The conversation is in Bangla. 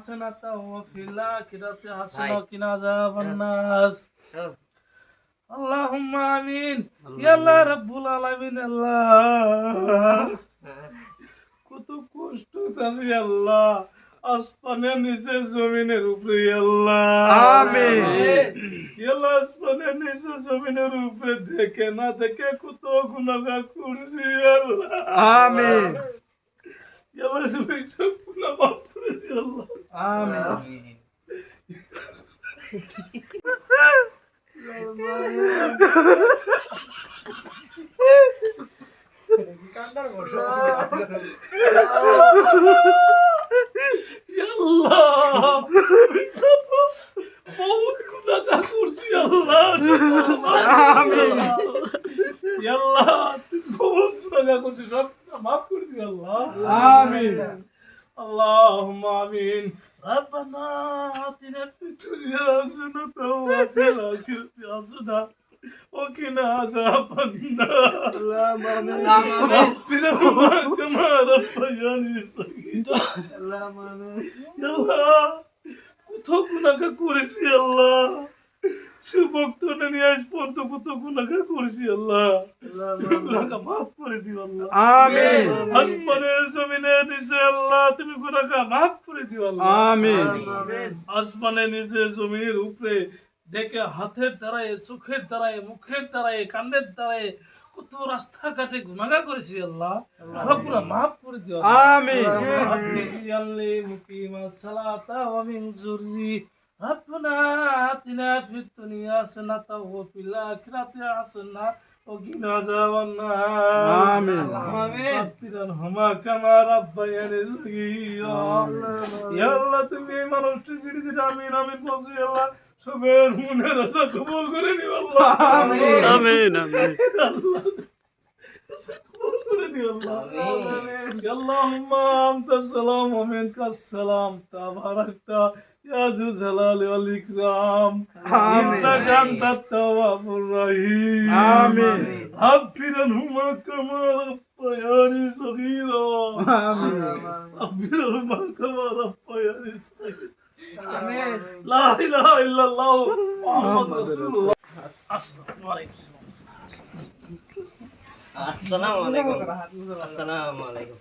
হাসানাতাও ওয়া ফিল আখিরাতি হাসানাতাও ওয়া কিনা আযাবান নাস। আল্লাহুম্মা আমিন। ইয়া আল্লাহ রাব্বুল আলামিন, আল্লাহ কত কষ্ট আছে আল্লাহ, আসমানের নিচে জমিনের উপরে আল্লাহ। আমিন। আল্লাহ আসমানের নিচে জমিনের উপরে দেখে না দেখে কত গুনাহ করছি আল্লাহ। আমিন। আল্লাহ তুমি সব গুনাহ মাফ করে দিও আল্লাহ। আমিন। আল্লাহ আমি সব বহুত গুনাহ করছি আল্লাহ। আমিন। আল্লাহ তুমি বহুত গুনাহ করছি, সব মাফ করে দিও আল্লাহ। আমিন। اللهم آمين. ربنا آتنا في الدنيا حسنة وفي الآخرة حسنة وقنا عذاب النار. اللهم آمين. رب ارحمهما كما ربياني صغيرا. اللهم آمين. يا الله কত গুনাহ করেছি আল্লাহ, সুবক্ত নিয়ে আজ পর্যন্ত কত গুনাহ করেছি আল্লাহ, গুনাহ মাফ করে দিও আল্লাহ। আমিন। আসমানের জমিনের নিচে আল্লাহ তুমি গুনাহ মাফ করে দিও আল্লাহ। আমিন। আসমানের নিচে জমিনের উপরে দেখে হাতের দ্বারায়, চোখের দ্বারায়, মুখের দ্বারায়, কানের দ্বারায় কত রাস্তাঘাটে গুনাহ করেছি আল্লাহ, সব গুনাহ মাফ করে দিও আমিন। ربي اجعلني مقيم الصلاة ومن ذري ربنا آتنا في الدنيا حسنة وفي الآخرة حسنة وقنا عذاب النار. آمين. رب ارحمهما كما ربياني صغيرا. يا الله তুমি এই মানুষটি ছেড়ে দিতে আমিন আমিন বলছি আল্লাহ, সবের মনের আশা কবুল করে নিও আল্লাহ। আমিন। আমিন আমিন আল্লাহ قبول كرني الله. اللهم انت السلام ومنك السلام، تباركت يا ذو الجلال والاكرام. انك انت التواب الرحيم. آمين. اغفر لهما كما ربياني صغيرا. آمين. اغفر لهما كما ربياني صغيرا. آمين. لا اله الا الله محمد رسول الله. السلام عليكم. আসসালামু আলাইকুম। আসসালামু আলাইকুম।